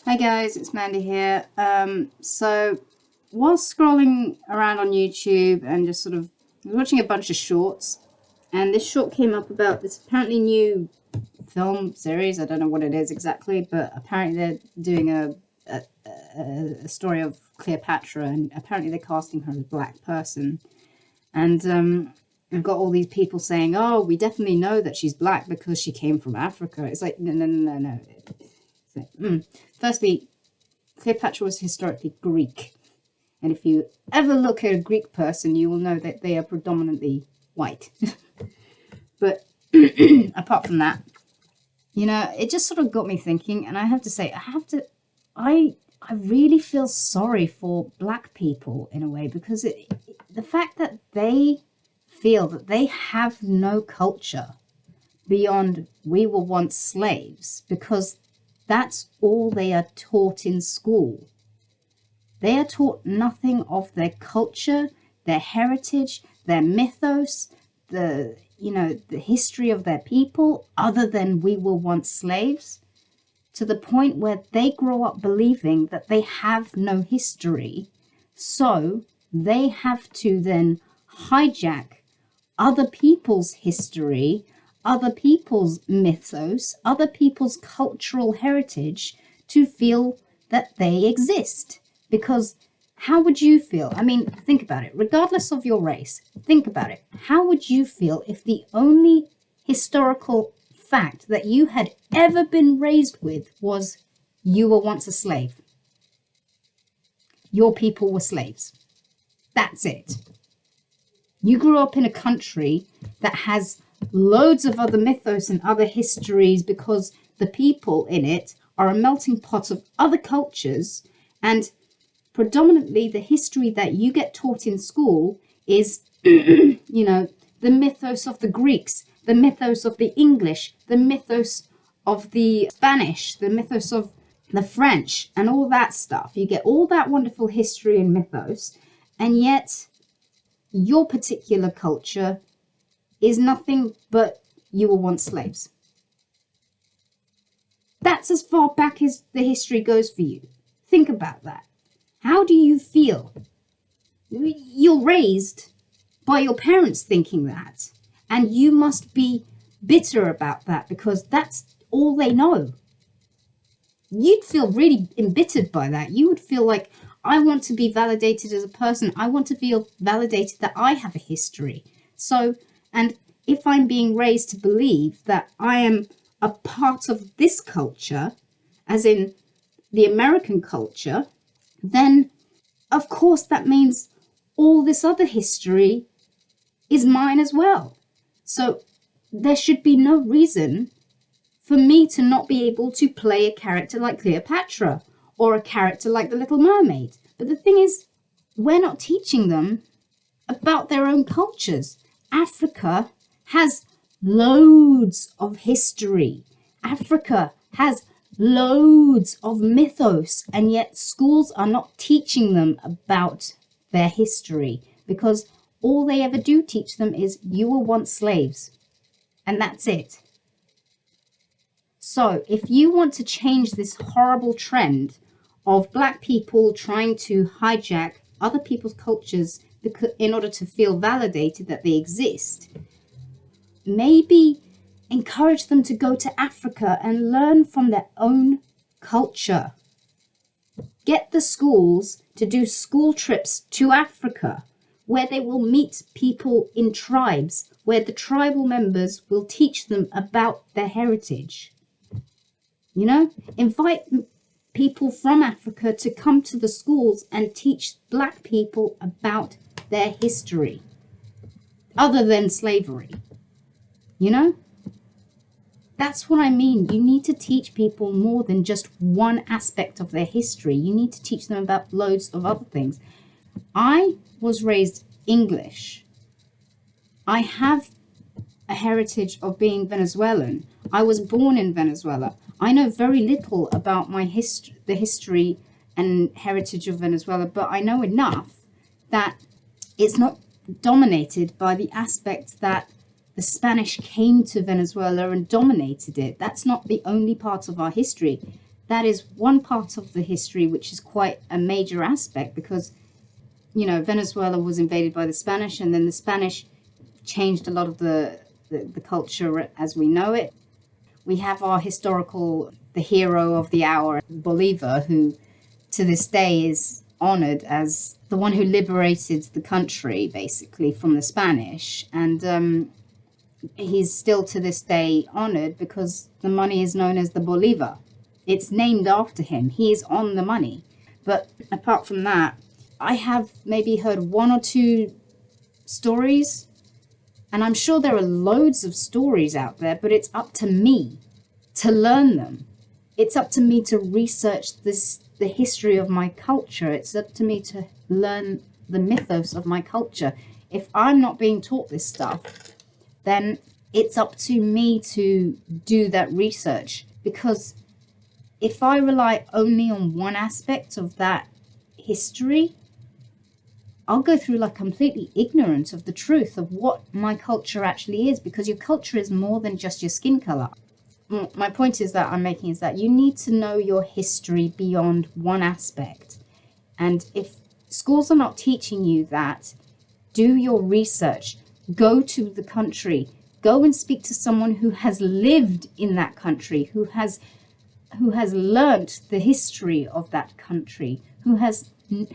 Hi guys, it's Mandy here. So whilst scrolling around on YouTube and just sort of watching a bunch of shorts, and this short came up about this apparently new film series. I don't know what it is exactly, but apparently they're doing a story of Cleopatra, and apparently they're casting her as a black person. And I've got all these people saying, "Oh, we definitely know that she's black because she came from Africa." It's like, no. Firstly, Cleopatra was historically Greek. And if you ever look at a Greek person, you will know that they are predominantly white. But apart from that, it just sort of got me thinking. And I have to say, I really feel sorry for black people in a way, because the fact that they feel that they have no culture beyond we were once slaves, because that's all they are taught in school. They are taught nothing of their culture, their heritage, their mythos, the history of their people, other than we were once slaves, to the point where they grow up believing that they have no history. So they have to then hijack other people's history, other people's mythos, other people's cultural heritage to feel that they exist. Because how would you feel? I mean, think about it. Regardless of your race, think about it. How would you feel if the only historical fact that you had ever been raised with was you were once a slave? Your people were slaves. That's it. You grew up in a country that has loads of other mythos and other histories, because the people in it are a melting pot of other cultures, and predominantly the history that you get taught in school is the mythos of the Greeks, the mythos of the English, the mythos of the Spanish, the mythos of the French, and all that stuff. You get all that wonderful history and mythos, and yet your particular culture is nothing but you were once slaves. That's as far back as the history goes for you. Think about that. How do you feel? You're raised by your parents thinking that, and you must be bitter about that because that's all they know. You'd feel really embittered by that. You would feel like, I want to be validated as a person. I want to feel validated that I have a history. So, and if I'm being raised to believe that I am a part of this culture, as in the American culture, then of course that means all this other history is mine as well. So there should be no reason for me to not be able to play a character like Cleopatra or a character like the Little Mermaid. But the thing is, we're not teaching them about their own cultures. Africa has loads of history. Africa has loads of mythos, and yet schools are not teaching them about their history, because all they ever do teach them is you were once slaves, and that's it. So if you want to change this horrible trend of black people trying to hijack other people's cultures in order to feel validated that they exist, maybe encourage them to go to Africa and learn from their own culture. Get the schools to do school trips to Africa, where they will meet people in tribes, where the tribal members will teach them about their heritage. Invite people from Africa to come to the schools and teach black people about their history, other than slavery. That's what I mean. You need to teach people more than just one aspect of their history. You need to teach them about loads of other things. I was raised English. I have a heritage of being Venezuelan. I was born in Venezuela. I know very little about the history and heritage of Venezuela, but I know enough that it's not dominated by the aspects that the Spanish came to Venezuela and dominated it. That's not the only part of our history. that is one part of the history which is quite a major aspect, because, you know, Venezuela was invaded by the Spanish, and then the Spanish changed a lot of the culture as we know it. We have our historical, the hero of the hour, Bolivar, who to this day is honored as the one who liberated the country, basically, from the Spanish. And he's still to this day honored because the money is known as the Bolivar. It's named after him. He is on the money. But apart from that, I have maybe heard one or two stories, and I'm sure there are loads of stories out there, but it's up to me to learn them. It's up to me to research the history of my culture. It's up to me to learn the mythos of my culture. If I'm not being taught this stuff, then it's up to me to do that research. Because if I rely only on one aspect of that history, I'll go through like completely ignorant of the truth of what my culture actually is, because your culture is more than just your skin color. My point is that I'm making is that you need to know your history beyond one aspect. And if schools are not teaching you that, do your research, go to the country, go and speak to someone who has lived in that country, who has learnt the history of that country, who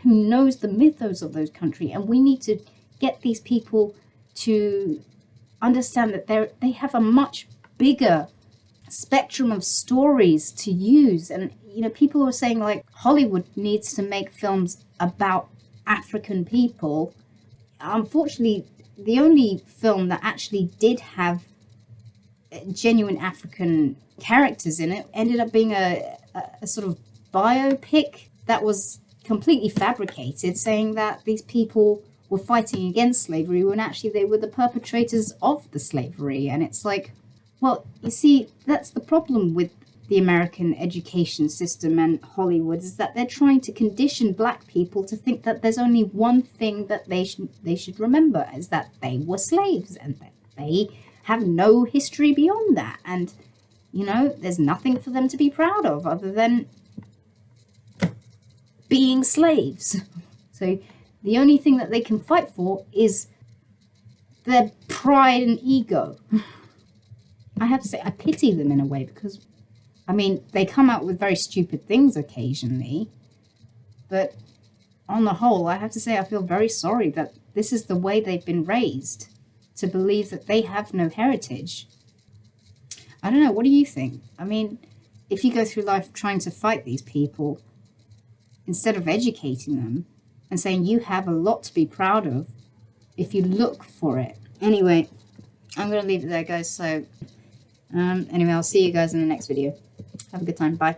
knows the mythos of those country. And we need to get these people to understand that they have a much bigger spectrum of stories to use. And, you know, people are saying like Hollywood needs to make films about African people. Unfortunately, the only film that actually did have genuine African characters in it ended up being a sort of biopic that was completely fabricated, saying that these people were fighting against slavery when actually they were the perpetrators of the slavery. And it's like, well, you see, that's the problem with the American education system and Hollywood, is that they're trying to condition black people to think that there's only one thing that they should remember, is that they were slaves, and that they have no history beyond that. And, you know, there's nothing for them to be proud of other than being slaves. So the only thing that they can fight for is their pride and ego. I have to say, I pity them in a way, because, I mean, they come out with very stupid things occasionally, but on the whole, I have to say I feel very sorry that this is the way they've been raised, to believe that they have no heritage. I don't know, what do you think? I mean, if you go through life trying to fight these people, instead of educating them and saying you have a lot to be proud of if you look for it. Anyway, I'm going to leave it there, guys. So, anyway, I'll see you guys in the next video. Have a good time. Bye.